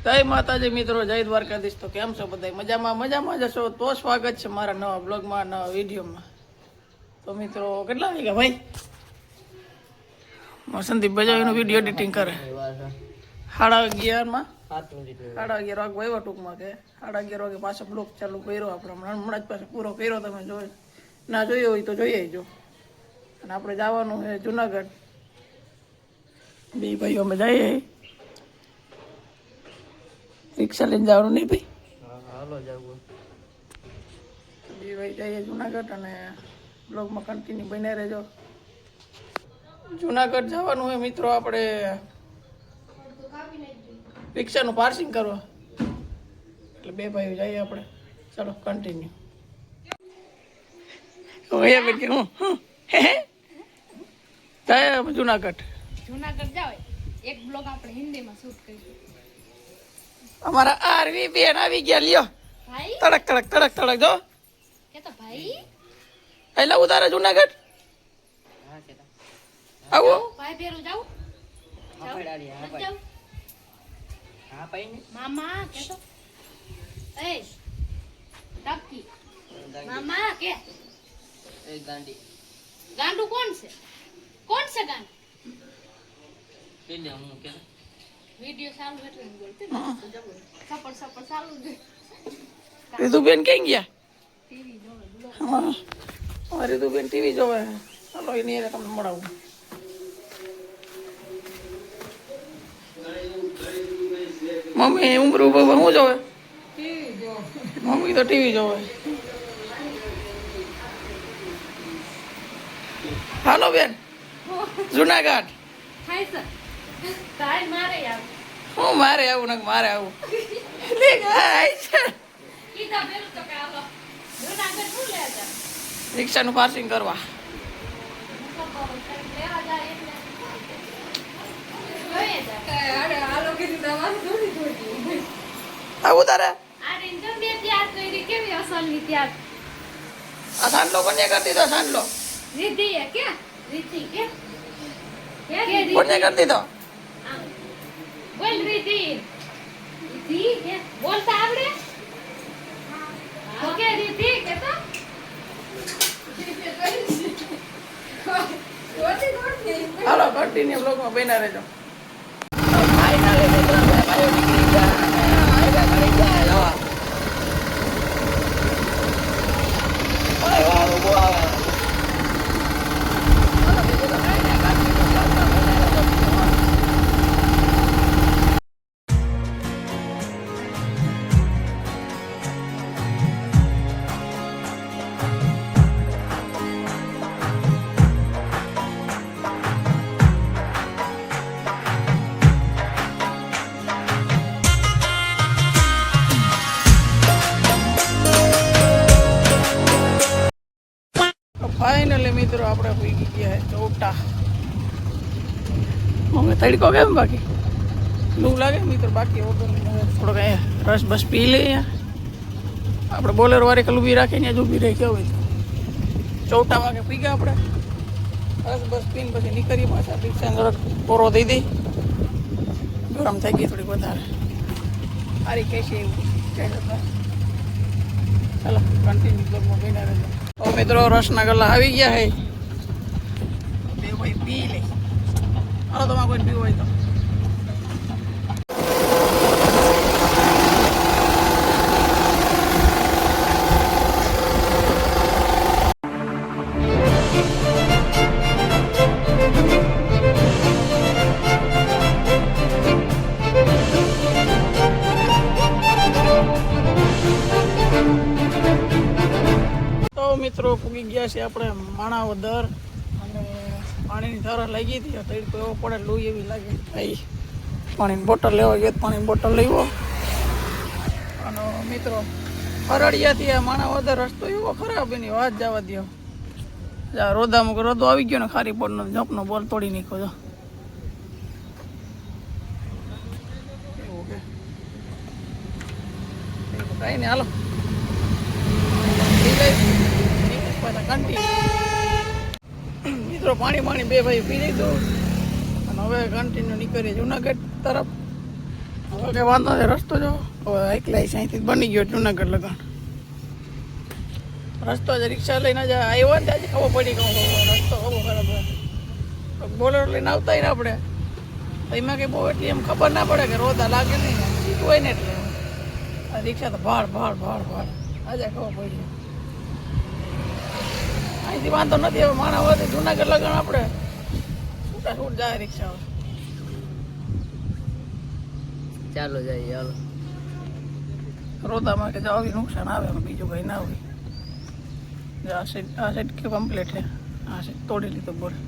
જય માતાજી મિત્રો, જય દ્વારકાધીશ. તો કેમ છો બધા? મજામાં જશો તો સ્વાગત છે મારા નવા બ્લોગમાં, નવા વિડીયોમાં. તો મિત્રો કેટલા વાગ્યા ભાઈ? સંદીપ બજાવીનો વિડીયો એડિટિંગ કરે 11:30 11:30 વાગે આવ્યો ટૂંકમાં કે 11:30 વાગે પાછો બ્લોગ ચાલુ કર્યો આપણે. હમણાં જ પાછો પૂરો કર્યો. તમે જોઈ ના જોયો હોય તો જોઈ આવજો. અને આપણે જવાનું છે જુનાગઢ. બે ભાઈઓ અમે જઈએ. રિક્ષા લઈને જવાનું નહીં ભાઈ? હાલો જવું. બે ભાઈ જઈએ જુનાગઢ અને બ્લોગમાં કન્ટિન્યુ બન્યા રહેજો. જુનાગઢ જવાનું હોય મિત્રો આપણે રિક્ષાનું પાર્સિંગ કરવા. એટલે બે ભાઈઓ જઈએ આપણે. ચાલો કન્ટિન્યુ. અહીંયા બેન કે હું જાય જુનાગઢ. જુનાગઢ જાવ એક બ્લોગ આપણે હિન્દીમાં શૂટ કરીશું. અમારા આરવી બેન આવી ગયા. લ્યો ભાઈ તડક તડક તડક તડક જો કે તો ભાઈ એટલે ઉતારે જુનાગઢ હા કેતા આવો. ભાઈ ભેરું જાવ હા પડાડી હા જાવ હા પાઈ ને મામા કે તો એ ટકી મામા કે એક ગાંડી ગાંડુ કોણ છે ગાંડુ? કે દે હું કે વિડિયો ચાલુ એટલે હું બોલતી સપોર્ટ ચાલુ છે. રીતુબેન ક્યાં ગયા? ટીવી જોવે હા રીતુબેન ટીવી જોવે. ચાલો એની હારે તમને મળાવું. મમ્મી ઉમરું બાબા શું જોવે? મમ્મી તો ટીવી જોવે. હાલો બેન જુનાગઢ. હાય સર તાય મારે યાર હું મારે આવું ને મારે આવું કીધા ભેરું તો કે આલો જુનાગઢ શું લે જા રિક્ષાનું પાર્સિંગ કરવા. લેવા જાય એટલે જોઈએ જા અરે આલો કીધું દવાનું થોડી આવું તારે આ રેન્જર બે ત્યાર કરી કેવી અસલની ત્યાર આ સાંડલો કોને કરી દીધો? સાંડલો રીતિ હે કે રીતિ કે કોને કરી દીધો? બોલ રીતિ રીતિ કે બોલતા આવડે? ઓકે રીતિ કે તો હાલો કન્ટિન્યુ બ્લોગમાં બન્યા રહેજો. ફાઇનલી મિત્રો બે ભાઈઓ નીકળી ગયા અને હાઈવે કરી ગયા. જો ઓય વાહ ઉભો આવે. હાલો બીજું તો કાંઈ નહીં. કન્ટિન્યુ બ્લોગમાં બન્યા રહેજો. ફાઇનલી મિત્રો આપણે પૂગી ગયા ચૌટા. અમે તડકો કેમ બાકી લૂ લાગે મિત્રો? બાકી થોડોક અહીંયા રસ બસ પી લઈએ. આપણે બોલેરો વાળી કલ ઊભી રાખીને જ ઊભી રહી હોય તો ચૌટા વાગે પી ગયા આપણે. રસ બસ પીને પછી નીકળીએ પાછા. રિક્ષાને જરાક કોરો દઈ દઈ. ગરમ થઈ ગઈ થોડી વધારે. સારી કહેશે એવું કહેતા. ચાલો કન્ટિન્યુ બ્લોગમાં બન્યા રહેજો. તો મિત્રો રસના ગલ્લા આવી ગયા હે. બે ભાઈ પી લે. હાલો તમારે કોઈ પીવું હોય તો. મિત્રો પૂગી ગયા છે આપણે માણાવદર. અને પાણીની તરસ લાગી હતી. તડકો એવો પડે લોહી એવી લાગે. ભાઈ પાણીની બોટલ લેવા ગયો. પાણીની બોટલ લેવો. અને મિત્રો અરડિયાથી આ માણાવદર રસ્તો એવો ખરાબ એની વાત જવા દો. રોદામાં રોદો આવી ગયો ને ખારી પડનો જપનો બોલ તોડી નાખ્યો છો. એવું કે કાંઈ નહીં હાલો મિત્રો પાણી બે ભાઈ પી લીધું અને હવે કન્ટિન્યુ નીકળીએ જુનાગઢ તરફ. ઓકે વાંધો નથી, રસ્તો જો હવે એકલા અહીંથી બની ગયો જુનાગઢ લગન. રસ્તો જ રિક્ષા લઈને જ આવ્યો ને ત્યાંથી ખબર પડી કે રસ્તો ખબર ખરાબ હોય. બોલેરો લઈને આવતા ને આપણે એમાં કંઈ બહુ એટલી એમ ખબર ના પડે કે રોદા લાગે નહીં, સીટ હોય ને એટલે આ રિક્ષા તો ભાડ ભાડ ભાડ ભાડ આજે ખબર પડી. અહીંથી વાંધો નથી, હવે માણસ હોય જુનાગઢ લગન આપણે છૂટા છૂટ જાય રિક્ષા. ચાલો જઈએ હાલો. રોદામાં કે જાવ નુકસાન આવે બીજું કંઈ ના હોય. આ સાઈડ કે કમ્પ્લીટ છે, આ સાઈડ તોડી લીધો બોર્ડ.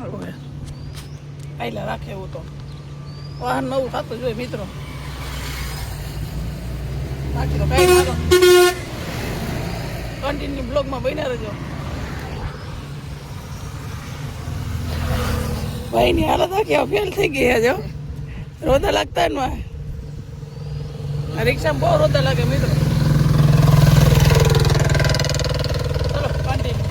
હવે પહેલાં રાખે એવું તો વાહન નવું થતું જોઈએ મિત્રો, બાકી તો કઈ ના. કન્ટિન્યુ બ્લોગમાં બન્યા રહેજો. ભાઈની હાલત આખી ફેલ થઈ ગઈ છે. જો રોદા લાગતા ને રિક્ષામાં બહુ રોદા લાગે મિત્રો. ચલો કન્ટિન્યુ.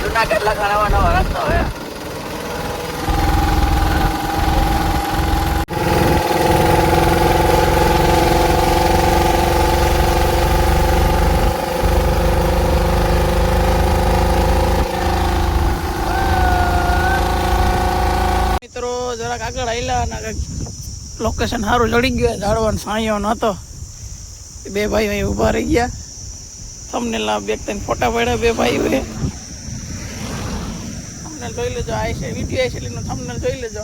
જુનાગઢ લગાડવાનો રસ્તો હોય. મિત્રો જરાક આગળ આવેલા અને લોકેશન સારું ચડી ગયું. ઝાડવાનો સાંયો નહોતો, બે ભાઈઓ અહીં ઊભા રહી ગયા. થંબનેલના વ્યક્તિને ફોટા પાડ્યા બે ભાઈઓએ. થંબનેલ જોઈ લેજો, આ છે વિડીયો છે એટલે થંબનેલ જોઈ લેજો.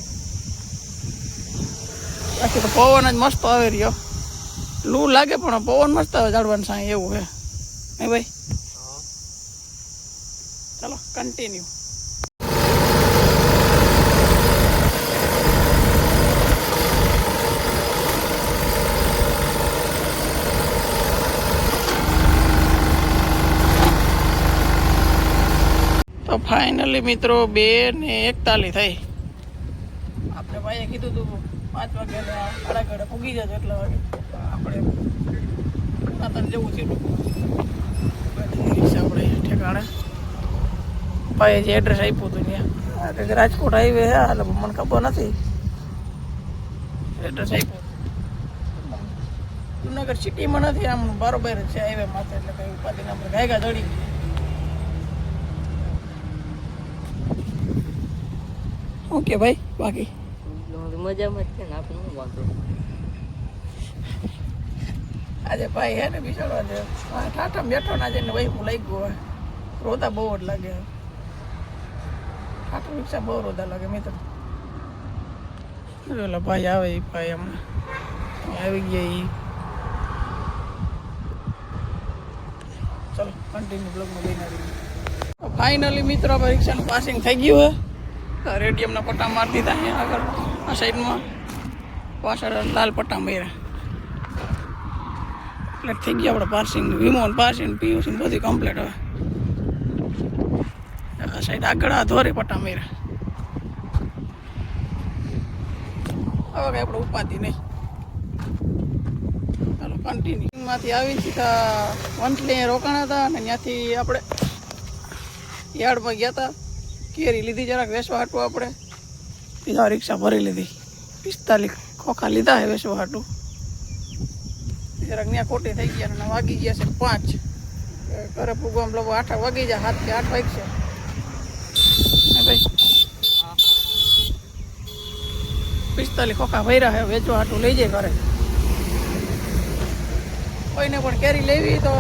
બાકી તો પવન જ મસ્ત આવે રહ્યો. લૂ લાગે પણ પવન મસ્ત આવે ઝાડવાનું સાંય એવું છે હે ભાઈ. ચાલો કન્ટિન્યુ. તો ફાઇનલી મિત્રો 2:41 થઈ. આપણે ભાઈએ કીધું હતું 5 વાગે આડા ઘડે પૂગી જજો, એટલા વાગે આપણે નાતન જવું છે. રિક્ષા આપણે ઠેકાણે ભાઈએ જે એડ્રેસ આપ્યું હતું ત્યાં રાજકોટ હાઈવે છે, એટલે મને ખબર નથી એડ્રેસ આપ્યું. જુનાગઢ સિટીમાં નથી, આમ બરોબર જ છે હાઈવે માથે, એટલે કંઈ ઉપાધિને આપણે ગાયગા ચડી. ઓકે ભાઈ, બાકી મજામાં જ છે ને, આપણે શું વાંધો. આજે ભાઈ હે ને બિચારો છે ઠાઠામાં બેઠો ના જઈને ભાઈ હું લઈ ગયો. રોદા બહુ જ લાગે, ઠાઠા રિક્ષા બહુ રોદા લાગે મિત્રો. ઓલા ભાઈ આવે એ ભાઈ હમણાં આવી ગયા એ. ચલો કન્ટિન્યુ બ્લોગમાં લઈને આવી. ફાઇનલી મિત્રો આપણે રિક્ષાનું પાસિંગ થઈ ગયું હે. રેડિયમના પટ્ટા મારી દીધા અહીંયા આગળ આ સાઈડમાં, પાછળ લાલ પટ્ટા માર્યા એટલે થઈ ગયા આપણે પાર્સિંગ. વીમો પાર્સિંગ પીયુસી બધી કમ્પ્લીટ. હવે આ સાઈડ આગળ આ ધોરે પટ્ટા માર્યા. હવે કાંઈ આપણે ઉપાધિ નહીં. ચાલો કન્ટિન્યુ. માંથી આવીને સીધા વંથલી રોકાણા હતા અને ત્યાંથી આપણે યાર્ડમાં ગયા હતા. કેરી લીધી જરાક વેચવા હાટું, આપણે બીજા રિક્ષા ભરી લીધી. 45 ખોખા લીધા હે વેચવા હાટું. જરાક ત્યાં ખોટી થઈ ગયા અને વાગી ગયા છે 5. ઘરે પૂગવામાં લોકો 8 વાગી જાય, 7 કે 8 વાગશે ભાઈ. 45 ખોખા ભર્યા હે, વેચવા હાટું લઈ જાય ઘરે. કોઈને પણ કેરી લેવી તો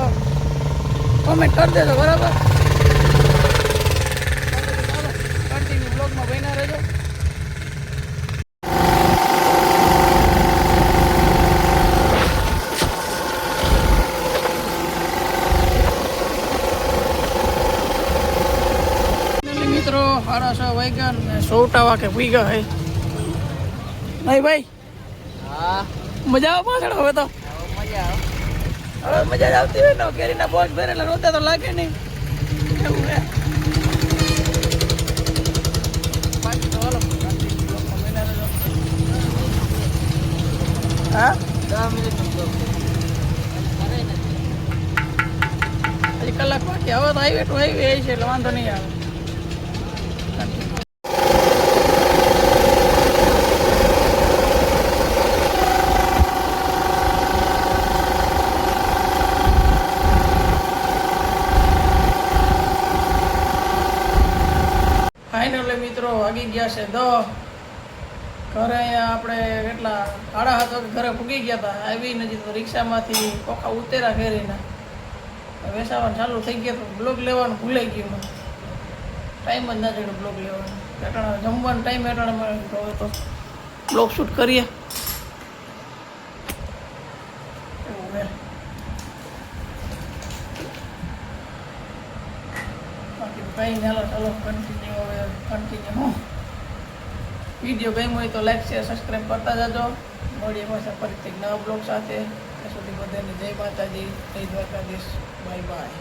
કોમેન્ટ કરી દેજો, બરાબર. કન્ટિન્યુ બ્લોગમાં બન્યા રહેજો. મિત્રો 6:30 વાગ્યા ને 100 વાગે પૂગ્યા હે. નહીં ભાઈ, હા મજા આવે પાછળ. હવે તો મજા આવે. હવે મજા જ આવતી હોય ને, કેરીના બોજ ભરેલા રોતા તો લાગે નહીં એવું હે. બાકી તો હાલો કન્ટિન્યુ બ્લોગમાં બન્યા રહેજો. હા 10 મિનિટનો બ્લોગ છે. કરે ને હજી કલાક બાકી. હવે તો હાઈવે ટુ હાઈવે છે એટલે વાંધો નહીં આવે. ફાઇનલી મિત્રો વાગી ગયા છે 10. ઘરે અહીંયા આપણે કેટલા 7:30 વાગે ઘરે પૂગી ગયા હતા. આવી નથી તો રિક્ષામાંથી કોકા ઉતેરા ઘેરીના વેસાવાનું ચાલુ થઈ ગયા તો બ્લોગ લેવાનું ભૂલાઈ ગયું. ટાઈમ જ ના જોયું બ્લોગ લેવાનું. એટલે જમવાનો ટાઈમ એટલે હવે તો બ્લોગ શૂટ કરીએ એવું હે. બાકી કંઈ નહીં. ચાલો કન્ટિન્યુ હવે કન્ટિન્યુ વિડીયો ગમ્યો હોય તો લાઈક શેર સબસ્ક્રાઈબ કરતા જજો. મળીએ પાછા ફરીથી નવા બ્લોગ સાથે. ત્યાં સુધી બધાને જય માતાજી, જય દ્વારકાધીશ. Bye bye.